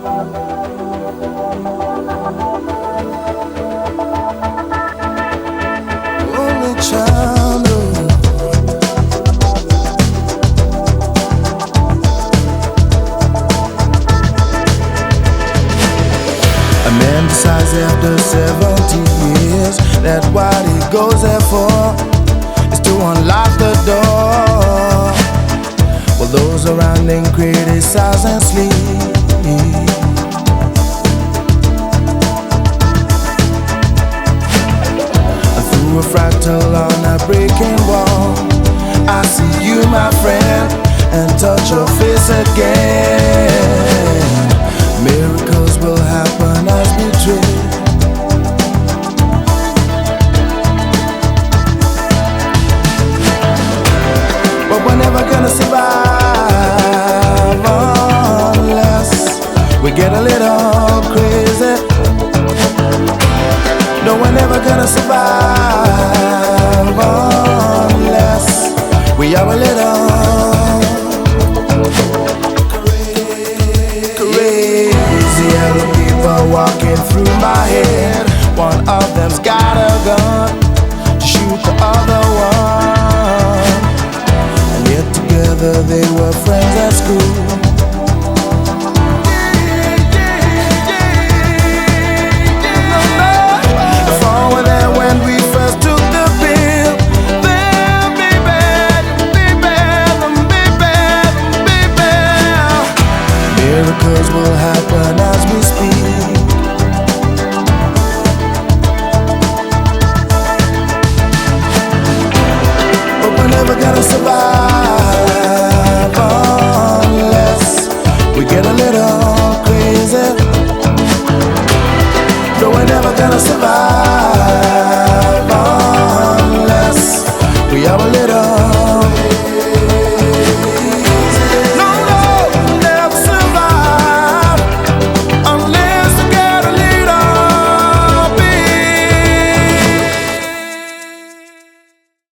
Only child. A man decides after 70 years that what he goes there for is to unlock the door, while those around him criticize and sleep. Through a fractal on a breaking wall, I see you, my friend, and touch your face again. Miracles will happen as we drift. But we're never gonna survive unless we get a little crazy. No, we're never gonna survive unless we are a little crazy. Yellow people walking through my head. One of them's got a gun to shoot the other one, and yet together they were friends at school. Miracles will happen as we speak. But we're never gonna survive unless we get a little